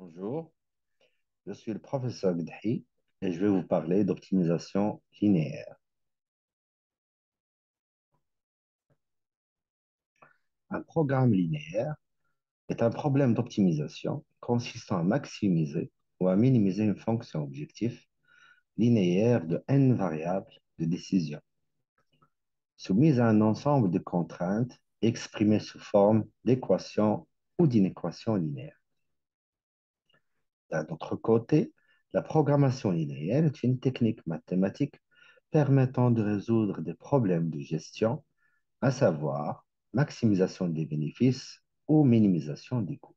Bonjour, je suis le professeur Gdhi et je vais vous parler d'optimisation linéaire. Un programme linéaire est un problème d'optimisation consistant à maximiser ou à minimiser une fonction objectif linéaire de n variables de décision, soumise à un ensemble de contraintes exprimées sous forme d'équations ou d'inéquations linéaires. D'un autre côté, la programmation linéaire est une technique mathématique permettant de résoudre des problèmes de gestion, à savoir maximisation des bénéfices ou minimisation des coûts.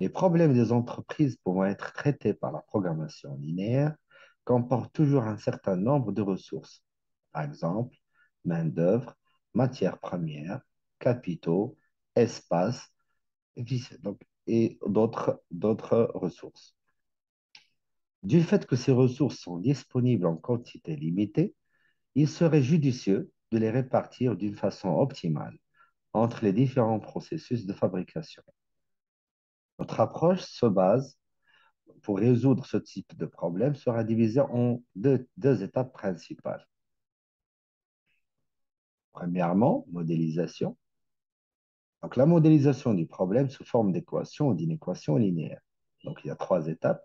Les problèmes des entreprises pouvant être traités par la programmation linéaire comportent toujours un certain nombre de ressources, par exemple main-d'œuvre, matières premières, capitaux, espace et d'autres ressources. Du fait que ces ressources sont disponibles en quantité limitée, il serait judicieux de les répartir d'une façon optimale entre les différents processus de fabrication. Notre approche se base, pour résoudre ce type de problème, sera divisée en deux étapes principales. Premièrement, modélisation. Donc, la modélisation du problème sous forme d'équation ou d'inéquation linéaire. Donc, il y a trois étapes.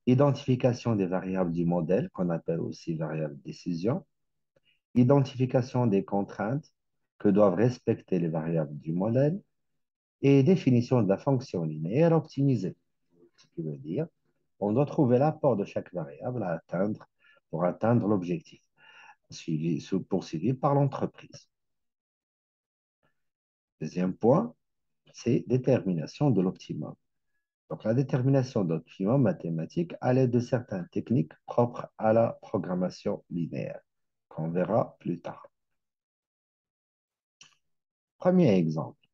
Identification des variables du modèle, qu'on appelle aussi variables de décision. Identification des contraintes que doivent respecter les variables du modèle et définition de la fonction linéaire optimisée. Ce qui veut dire on doit trouver l'apport de chaque variable à atteindre pour atteindre l'objectif poursuivi par l'entreprise. Deuxième point, c'est détermination de l'optimum. Donc, la détermination de l'optimum mathématique à l'aide de certaines techniques propres à la programmation linéaire, qu'on verra plus tard. Premier exemple,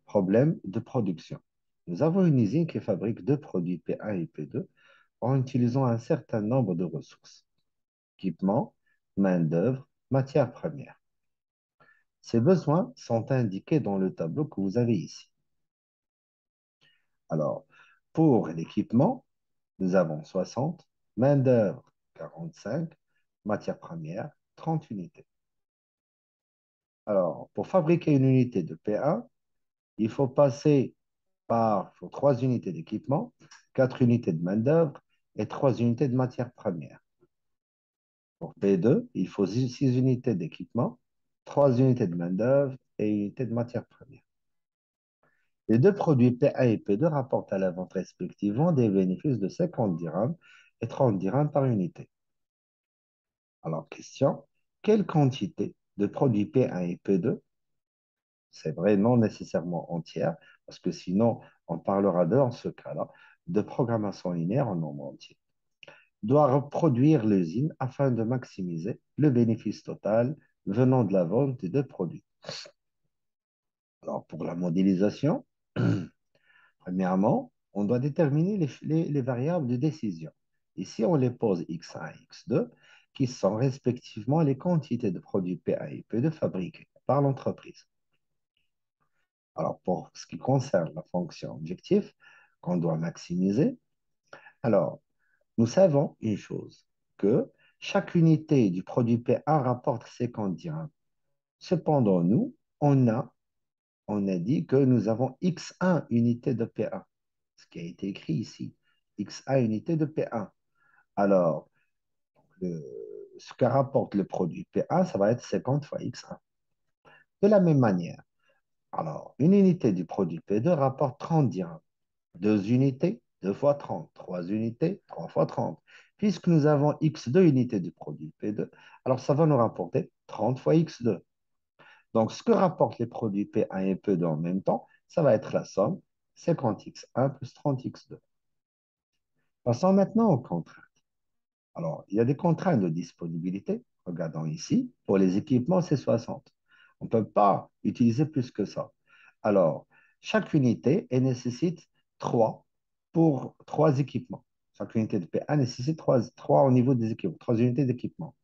problème de production. Nous avons une usine qui fabrique deux produits P1 et P2 en utilisant un certain nombre de ressources: équipement, main-d'œuvre, matières premières. Ces besoins sont indiqués dans le tableau que vous avez ici. Alors, pour l'équipement, nous avons 60, main-d'œuvre 45, matières premières 30 unités. Alors, pour fabriquer une unité de P1, il faut passer par faut 3 unités d'équipement, 4 unités de main-d'œuvre et 3 unités de matières premières. Pour P2, il faut 6 unités d'équipement, 3 unités de main-d'œuvre et une unité de matières premières. Les deux produits P1 et P2 rapportent à la vente respectivement des bénéfices de 50 dirhams et 30 dirhams par unité. Alors, question, quelle quantité de produits P1 et P2, c'est vrai, non nécessairement entière, parce que sinon, on parlera dans ce cas-là de programmation linéaire en nombre entier, doit reproduire l'usine afin de maximiser le bénéfice total venant de la vente des deux produits. Alors, pour la modélisation, premièrement, on doit déterminer les variables de décision. Ici, on les pose x1 et x2, qui sont respectivement les quantités de produits P1 et P2 fabriqués par l'entreprise. Alors, pour ce qui concerne la fonction objectif qu'on doit maximiser, alors, nous savons une chose, que chaque unité du produit P1 rapporte 50 dirhams. Cependant, nous, on a dit que nous avons x1 unités de P1, ce qui a été écrit ici, x1 unités de P1. Alors, ce que rapporte le produit P1, ça va être 50 fois x1. De la même manière, alors, une unité du produit P2 rapporte 30 dirhams. Deux unités, 2 fois 30. Trois unités, 3 fois 30. Puisque nous avons x2 unités du produit P2, alors ça va nous rapporter 30 fois x2. Donc, ce que rapportent les produits P1 et P2 en même temps, ça va être la somme 50x1 plus 30x2. Passons maintenant aux contraintes. Alors, il y a des contraintes de disponibilité. Regardons ici. Pour les équipements, c'est 60. On ne peut pas utiliser plus que ça. Alors, chaque unité nécessite 3 pour 3 équipements. Chaque unité de P1 nécessite 3 au niveau des équipements, 3 unités d'équipement.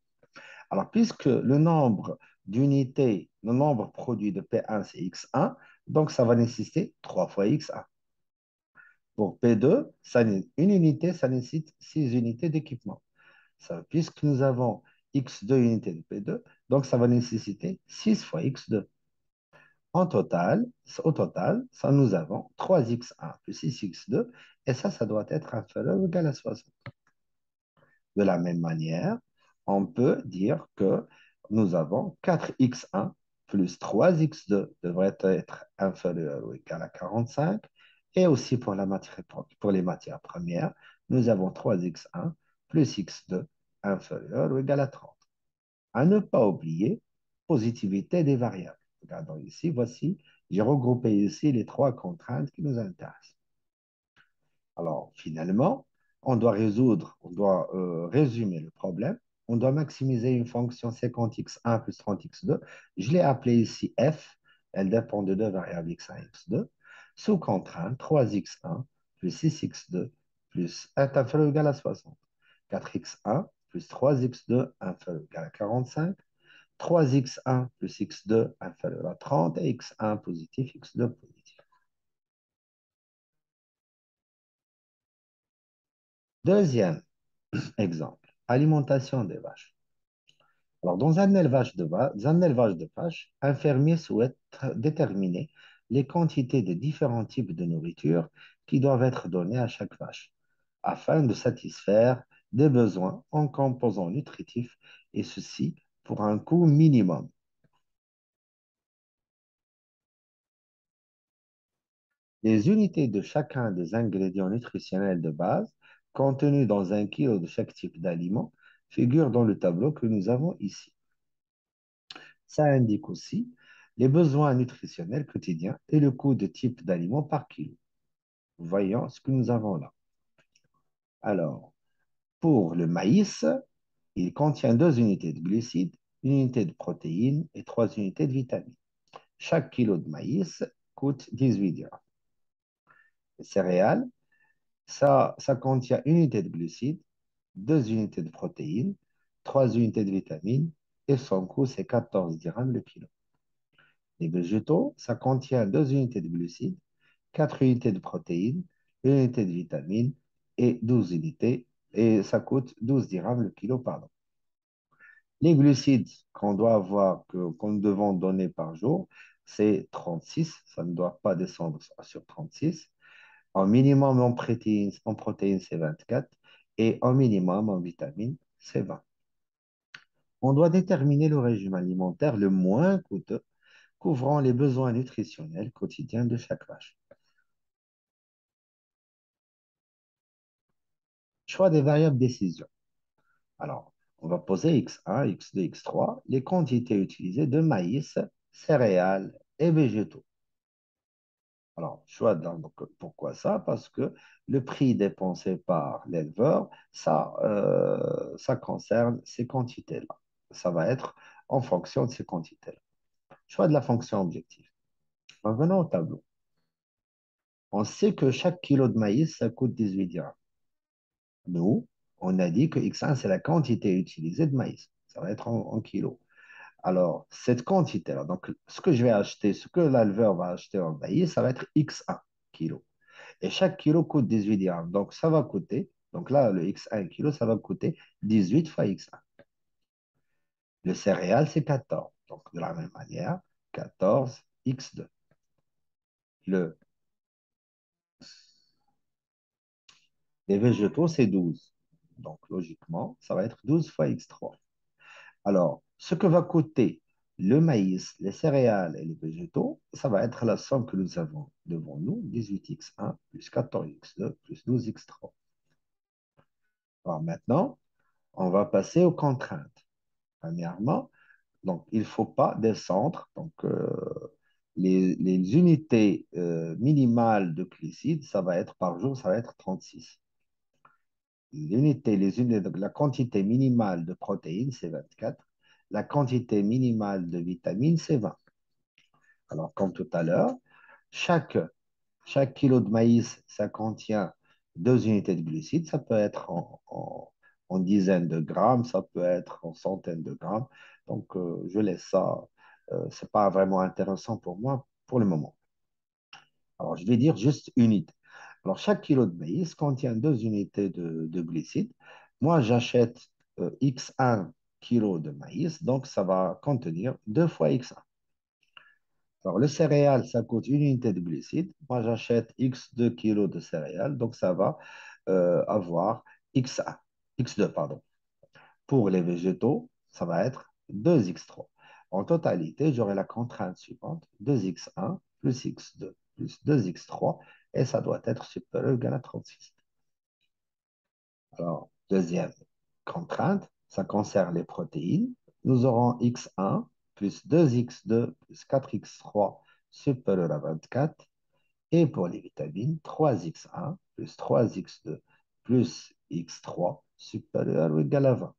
Alors, puisque le nombre d'unités, le nombre produit de P1, c'est X1, donc ça va nécessiter 3 fois X1. Pour P2, une unité, ça nécessite 6 unités d'équipement. Puisque nous avons x2 unités de P2, donc ça va nécessiter 6 fois x2. Au total, ça nous avons 3x1 plus 6x2, et ça doit être inférieur ou égal à 60. De la même manière, on peut dire que nous avons 4x1 plus 3x2 devrait être inférieur ou égal à 45. Et aussi pour les matières premières, nous avons 3x1 plus x2 inférieur ou égal à 30. À ne pas oublier, positivité des variables. Regardons ici, voici, j'ai regroupé ici les trois contraintes qui nous intéressent. Alors, finalement, on doit résumer le problème. On doit maximiser une fonction 50x1 plus 30x2. Je l'ai appelée ici f. Elle dépend de deux variables x1 et x2. Sous contrainte, 3x1 plus 6x2 plus 1 inférieur ou égal à 60. 4x1 plus 3x2 inférieur ou égal à 45. 3x1 plus x2 inférieur à 30 et x1 positif, x2 positif. Deuxième exemple, alimentation des vaches. Alors, dans un élevage de vaches, un fermier souhaite déterminer les quantités de différents types de nourriture qui doivent être données à chaque vache, afin de satisfaire des besoins en composants nutritifs, et ceci pour un coût minimum. Les unités de chacun des ingrédients nutritionnels de base contenus dans 1 kilo de chaque type d'aliment figurent dans le tableau que nous avons ici. Ça indique aussi les besoins nutritionnels quotidiens et le coût de type d'aliment par kilo. Voyons ce que nous avons là. Alors, pour le maïs, il contient 2 unités de glucides, 1 unité de protéines et 3 unités de vitamines. Chaque kilo de maïs coûte 18 dirhams. Les céréales, ça contient 1 unité de glucides, 2 unités de protéines, 3 unités de vitamines et son coût, c'est 14 dirhams le kilo. Les végétaux, ça contient 2 unités de glucides, 4 unités de protéines, 1 unité de vitamines et 12 unités. Et ça coûte 12 dirhams le kilo, pardon. Les glucides qu'on doit avoir, qu'on nous devons donner par jour, c'est 36. Ça ne doit pas descendre sur 36. En minimum en protéines, c'est 24. Et en minimum en vitamines, c'est 20. On doit déterminer le régime alimentaire le moins coûteux, couvrant les besoins nutritionnels quotidiens de chaque vache. Choix des variables décision. Alors, on va poser x1, x2, x3, les quantités utilisées de maïs, céréales et végétaux. Alors, donc, pourquoi ça? Parce que le prix dépensé par l'éleveur, ça concerne ces quantités-là. Ça va être en fonction de ces quantités-là. Choix de la fonction objective. Revenons au tableau. On sait que chaque kilo de maïs, ça coûte 18 dirhams. Nous, on a dit que X1, c'est la quantité utilisée de maïs. Ça va être en kilos. Alors, cette quantité-là, donc ce que je vais acheter, ce que l'éleveur va acheter en maïs, ça va être X1 kilo. Et chaque kilo coûte 18 dirhams. Donc, ça va coûter, donc là, le X1 kilo, ça va coûter 18 fois X1. Le céréal, c'est 14. Donc, de la même manière, 14 X2. Le, les végétaux, c'est 12. Donc, logiquement, ça va être 12 fois X3. Alors, ce que va coûter le maïs, les céréales et les végétaux, ça va être la somme que nous avons devant nous, 18x1 plus 14x2 plus 12x3. Alors maintenant, on va passer aux contraintes. Premièrement, donc, il ne faut pas descendre. Donc, les unités minimales de glucides, ça va être par jour, ça va être 36. La quantité minimale de protéines, c'est 24. La quantité minimale de vitamines, c'est 20. Alors, comme tout à l'heure, chaque, chaque kilo de maïs, ça contient 2 unités de glucides. Ça peut être en dizaines de grammes, ça peut être en centaines de grammes. Donc, je laisse ça. Ce n'est pas vraiment intéressant pour moi pour le moment. Alors, je vais dire juste unité. Alors, chaque kilo de maïs contient 2 unités de glucides. Moi, j'achète X1 kilo de maïs, donc ça va contenir 2 fois X1. Alors, le céréal, ça coûte 1 unité de glucides. Moi, j'achète X2 kilos de céréales, donc ça va avoir X1, X2, pardon. Pour les végétaux, ça va être 2X3. En totalité, j'aurai la contrainte suivante, 2X1 plus X2 plus 2X3, et ça doit être supérieur ou égal à 36. Alors, deuxième contrainte, ça concerne les protéines. Nous aurons X1 plus 2X2 plus 4X3 supérieur à 24. Et pour les vitamines, 3X1 plus 3X2 plus X3 supérieur ou égal à 20.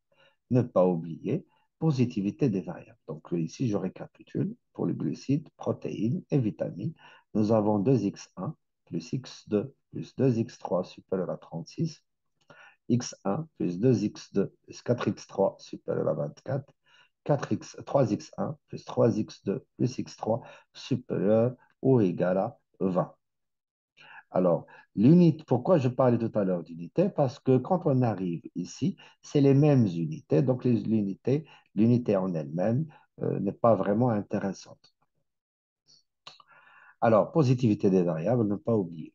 Ne pas oublier, positivité des variables. Donc ici, je récapitule. Pour les glucides, protéines et vitamines, nous avons 2X1 plus X2 plus 2X3 supérieur à 36, X1 plus 2X2 plus 4X3 supérieur à 24, 3X1 plus 3X2 plus X3 supérieur ou égal à 20. Alors, l'unité, pourquoi je parlais tout à l'heure d'unité? Parce que quand on arrive ici, c'est les mêmes unités. Donc, l'unité en elle-même n'est pas vraiment intéressante. Alors, positivité des variables, ne pas oublier.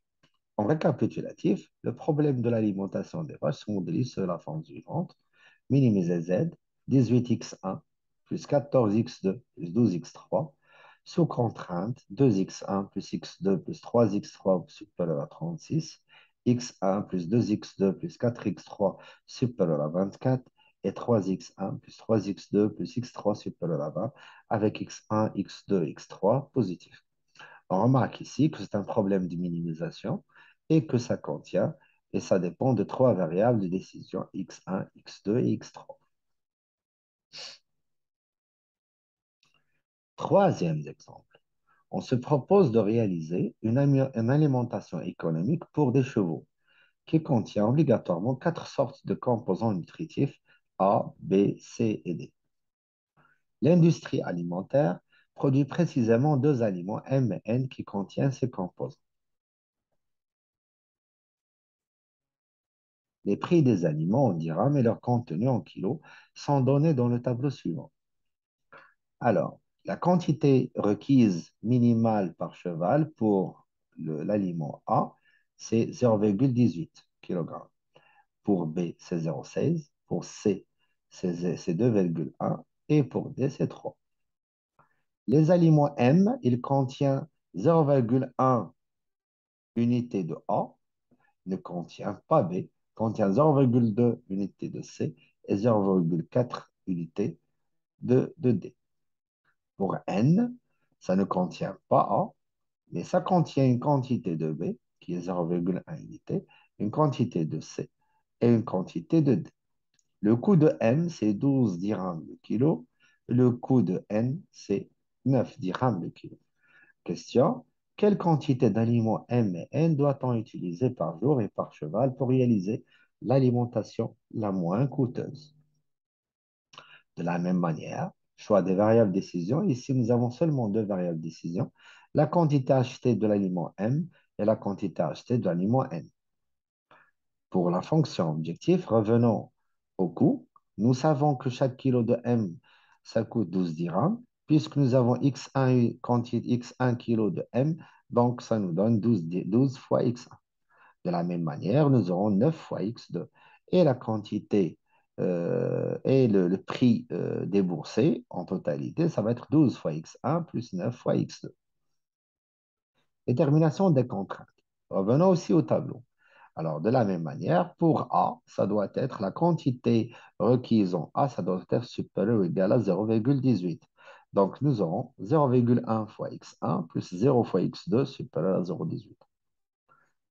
En récapitulatif, le problème de l'alimentation des vaches se modélise sur la forme suivante. Minimiser Z, 18X1 plus 14X2 plus 12X3, sous contrainte 2X1 plus X2 plus 3X3 supérieur à 36, X1 plus 2X2 plus 4X3 supérieur à 24 et 3X1 plus 3X2 plus X3 supérieur à 20 avec X1, X2, X3 positif. On remarque ici que c'est un problème de minimisation et que ça contient, et ça dépend de 3 variables de décision, X1, X2 et X3. Troisième exemple, on se propose de réaliser une alimentation économique pour des chevaux qui contient obligatoirement 4 sortes de composants nutritifs A, B, C et D. L'industrie alimentaire produit précisément 2 aliments M et N qui contiennent ces composants. Les prix des aliments en dirhams et leur contenu en kilos sont donnés dans le tableau suivant. Alors, la quantité requise minimale par cheval pour l'aliment A, c'est 0,18 kg. Pour B, c'est 0,16. Pour C, c'est 2,1. Et pour D, c'est 3. Les aliments M, ils contiennent 0,1 unité de A, ne contient pas B, contient 0,2 unité de C et 0,4 unité de D. Pour N, ça ne contient pas A, mais ça contient une quantité de B, qui est 0,1 unité, une quantité de C et une quantité de D. Le coût de M, c'est 12 dirhams le kilo. Le coût de N, c'est 9 dirhams le kilo. Question, quelle quantité d'aliments M et N doit-on utiliser par jour et par cheval pour réaliser l'alimentation la moins coûteuse? De la même manière, choix des variables décision. Ici, nous avons seulement 2 variables décision. La quantité achetée de l'aliment M et la quantité achetée de l'aliment N. Pour la fonction objectif, revenons au coût. Nous savons que chaque kilo de M, ça coûte 12 dirhams. Puisque nous avons X1, quantité X1 kilo de M, donc ça nous donne 12 fois X1. De la même manière, nous aurons 9 fois X2. Et la quantité et le prix déboursé en totalité, ça va être 12 fois X1 plus 9 fois X2. Détermination des contraintes. Revenons aussi au tableau. Alors, de la même manière, pour A, ça doit être la quantité requise en A, ça doit être supérieur ou égal à 0,18. Donc, nous aurons 0,1 fois x1 plus 0 fois x2 supérieur à 0,18.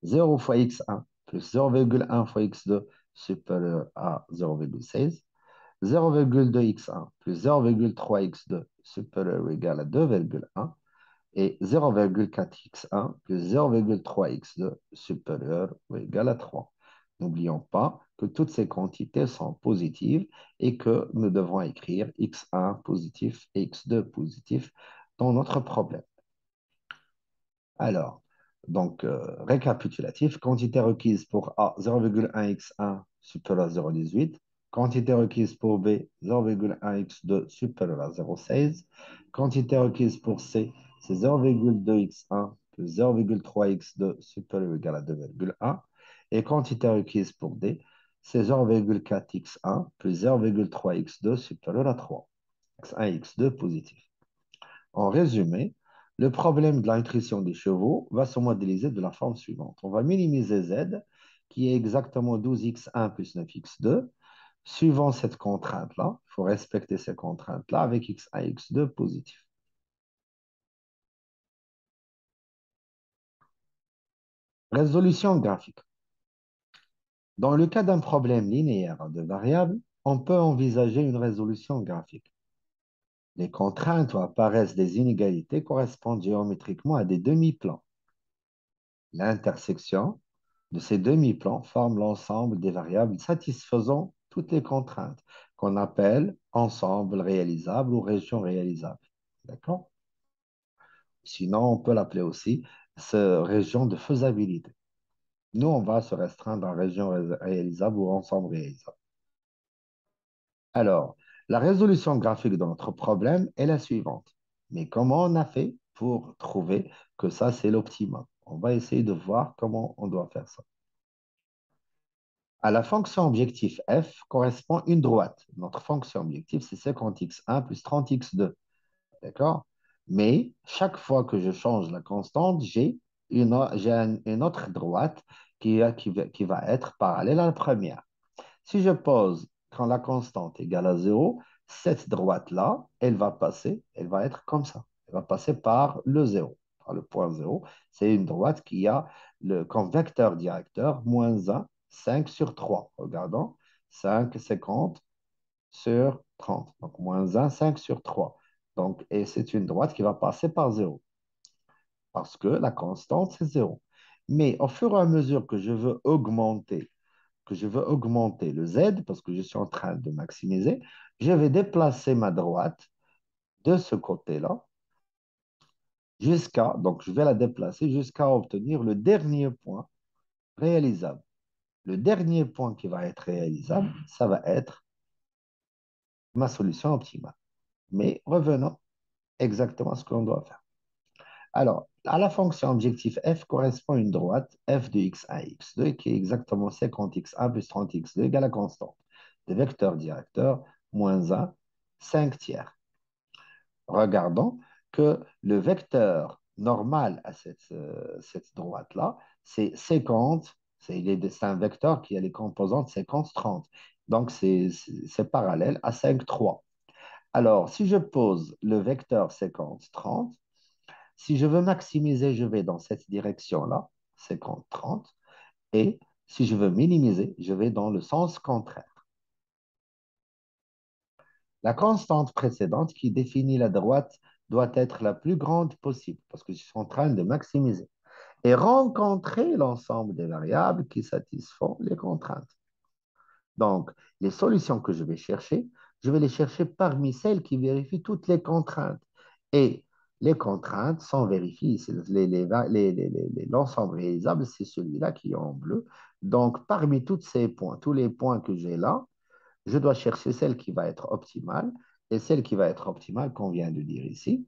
0 fois x1 plus 0,1 fois x2 supérieur à 0,16. 0,2x1 plus 0,3 x2 supérieur ou égal à 2,1 et 0,4x1 plus 0,3x2 supérieur ou égal à 3. N'oublions pas que toutes ces quantités sont positives et que nous devons écrire x1 positif et x2 positif dans notre problème. Alors, Donc, récapitulatif, quantité requise pour A, 0,1x1 supérieur à 0,18. Quantité requise pour B, 0,1x2 supérieur à 0,16. Quantité requise pour C, c'est 0,2x1 plus 0,3x2 supérieur ou égal à 2,1. Et quantité requise pour D, c'est 0,4x1 plus 0,3x2 supérieur à 3. X1 et x2 positif. En résumé, le problème de la nutrition des chevaux va se modéliser de la forme suivante. On va minimiser Z, qui est exactement 12x1 plus 9x2. Suivant cette contrainte-là, il faut respecter ces contraintes-là avec x1 et x2 positifs. Résolution graphique. Dans le cas d'un problème linéaire de variables, on peut envisager une résolution graphique. Les contraintes où apparaissent des inégalités correspondent géométriquement à des demi-plans. L'intersection de ces demi-plans forme l'ensemble des variables satisfaisant toutes les contraintes qu'on appelle ensemble réalisable ou région réalisable. D'accord? Sinon, on peut l'appeler aussi région de faisabilité. Nous, on va se restreindre à région réalisable ou ensemble réalisable. Alors, la résolution graphique de notre problème est la suivante. Mais comment on a fait pour trouver que ça, c'est l'optimum? On va essayer de voir comment on doit faire ça. À la fonction objectif f correspond une droite. Notre fonction objectif, c'est 50x1 plus 30x2. D'accord? Mais chaque fois que je change la constante, une autre droite qui va être parallèle à la première. Si je pose quand la constante égale à 0, cette droite-là, elle va être comme ça. Elle va passer par le 0, par le point 0. C'est une droite qui a comme vecteur directeur moins 1, 5 sur 3. Regardons, 5, 50 sur 30. Donc, moins 1, 5 sur 3. Donc, et c'est une droite qui va passer par 0 parce que la constante, c'est 0. Mais au fur et à mesure que je veux augmenter le Z, parce que je suis en train de maximiser, je vais déplacer ma droite de ce côté-là donc je vais la déplacer jusqu'à obtenir le dernier point réalisable. Le dernier point qui va être réalisable, ça va être ma solution optimale. Mais revenons exactement à ce qu'on doit faire. Alors, à la fonction objectif f correspond une droite f de x1 x2 qui est exactement 50x1 plus 30x2 égale à constante. De vecteur directeur, moins 1, 5 tiers. Regardons que le vecteur normal à cette droite-là, c'est 50, c'est un vecteur qui a les composantes 50, 30. Donc, c'est parallèle à 5, 3. Alors, si je pose le vecteur 50, 30, si je veux maximiser, je vais dans cette direction-là, 50, 30. Et si je veux minimiser, je vais dans le sens contraire. La constante précédente qui définit la droite doit être la plus grande possible parce que je suis en train de maximiser et rencontrer l'ensemble des variables qui satisfont les contraintes. Donc, les solutions que je vais les chercher parmi celles qui vérifient toutes les contraintes. Et les contraintes sont vérifiées. L'ensemble réalisable, c'est celui-là qui est en bleu. Donc, parmi tous ces points, tous les points que j'ai là, je dois chercher celle qui va être optimale. Et celle qui va être optimale, qu'on vient de dire ici.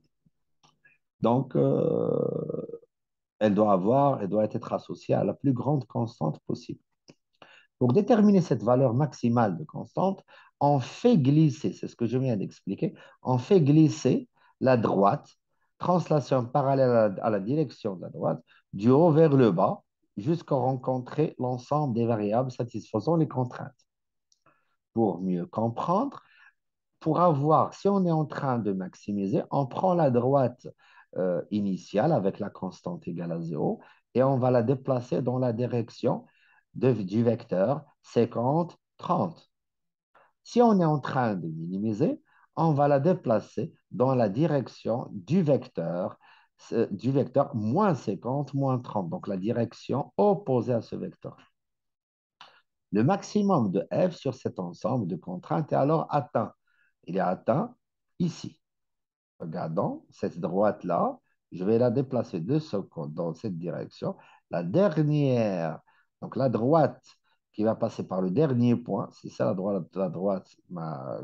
Donc, elle doit être associée à la plus grande constante possible. Pour déterminer cette valeur maximale de constante, on fait glisser, c'est ce que je viens d'expliquer, on fait glisser la droite, translation parallèle à la direction de la droite, du haut vers le bas, jusqu'à rencontrer l'ensemble des variables satisfaisant les contraintes. Pour mieux comprendre, pour avoir, si on est en train de maximiser, on prend la droite initiale avec la constante égale à 0 et on va la déplacer dans la direction du vecteur 50, 30. Si on est en train de minimiser, on va la déplacer dans la direction du vecteur moins 50, moins 30, donc la direction opposée à ce vecteur. Le maximum de f sur cet ensemble de contraintes est alors atteint. Il est atteint ici. Regardons cette droite-là. Je vais la déplacer 2 secondes dans cette direction. La dernière, donc la droite qui va passer par le dernier point, c'est ça la droite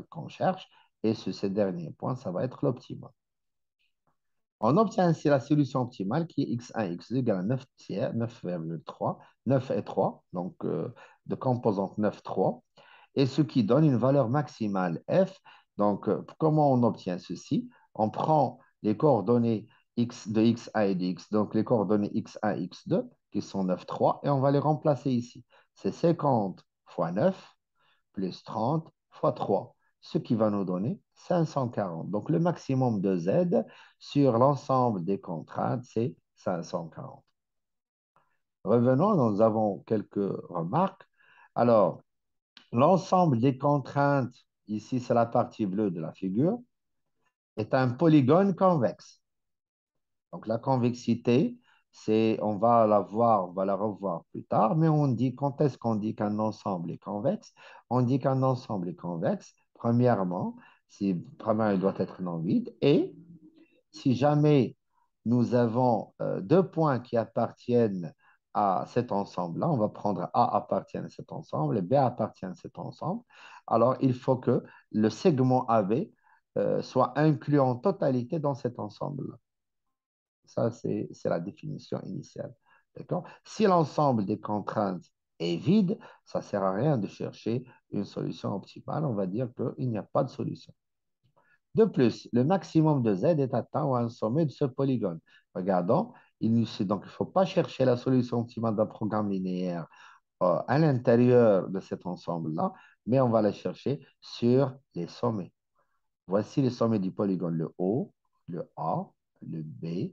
qu'on cherche. Et sur ce dernier point, ça va être l'optimum. On obtient ainsi la solution optimale qui est x1, x2 égale à 9 tiers, 9,3, 9 et 3, donc de composante 9, 3, et ce qui donne une valeur maximale f. Donc, comment on obtient ceci? On prend les coordonnées x de x1 et de x, donc les coordonnées x1, x2, qui sont 9, 3, et on va les remplacer ici. C'est 50 fois 9 plus 30 fois 3, ce qui va nous donner 540. Donc, le maximum de Z sur l'ensemble des contraintes, c'est 540. Revenons, nous avons quelques remarques. Alors, l'ensemble des contraintes, ici c'est la partie bleue de la figure, est un polygone convexe. Donc la convexité, c'est, on va la voir, on va la revoir plus tard, mais on dit, quand est-ce qu'on dit qu'un ensemble est convexe? On dit qu'un ensemble est convexe, premièrement, premièrement, il doit être non vide, et si jamais nous avons deux points qui appartiennent à cet ensemble-là, on va prendre A appartient à cet ensemble et B appartient à cet ensemble, alors il faut que le segment AB soit inclus en totalité dans cet ensemble-là. Ça, c'est la définition initiale. D'accord? Si l'ensemble des contraintes est vide, ça ne sert à rien de chercher une solution optimale. On va dire qu'il n'y a pas de solution. De plus, le maximum de Z est atteint à un sommet de ce polygone. Regardons, donc il ne faut pas chercher la solution optimale d'un programme linéaire à l'intérieur de cet ensemble-là, mais on va la chercher sur les sommets. Voici les sommets du polygone, le O, le A, le B,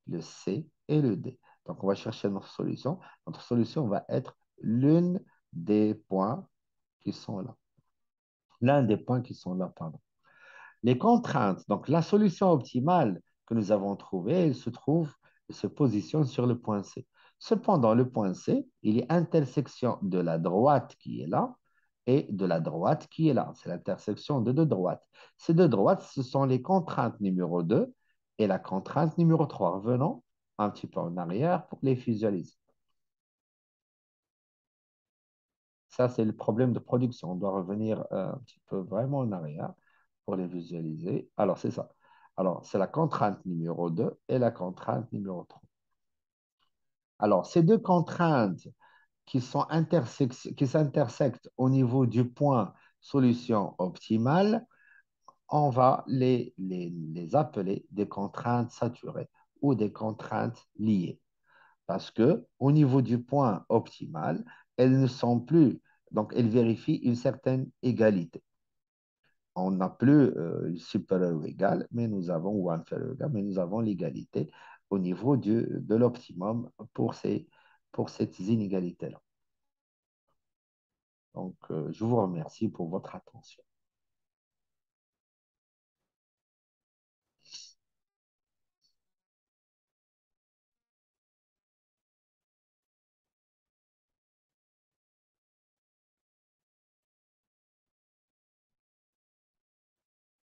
le C et le D. Donc, on va chercher notre solution. Notre solution va être l'une des points qui sont là. L'un des points qui sont là, pardon. Les contraintes, donc la solution optimale que nous avons trouvée, elle se positionne sur le point C. Cependant, le point C, il est intersection de la droite qui est là et de la droite qui est là. C'est l'intersection de deux droites. Ces deux droites, ce sont les contraintes numéro 2 et la contrainte numéro 3. Revenons un petit peu en arrière pour les visualiser. Ça, c'est le problème de production. On doit revenir un petit peu vraiment en arrière pour les visualiser. Alors, c'est ça. Alors, c'est la contrainte numéro 2 et la contrainte numéro 3. Alors, ces deux contraintes qui s'intersectent au niveau du point solution optimale, on va les appeler des contraintes saturées ou des contraintes liées. Parce que au niveau du point optimal, elles ne sont plus, donc elles vérifient une certaine égalité. On n'a plus supérieur ou égal, mais nous avons, ou inférieur ou égal, mais nous avons l'égalité au niveau de l'optimum pour ces inégalités-là. Donc, je vous remercie pour votre attention.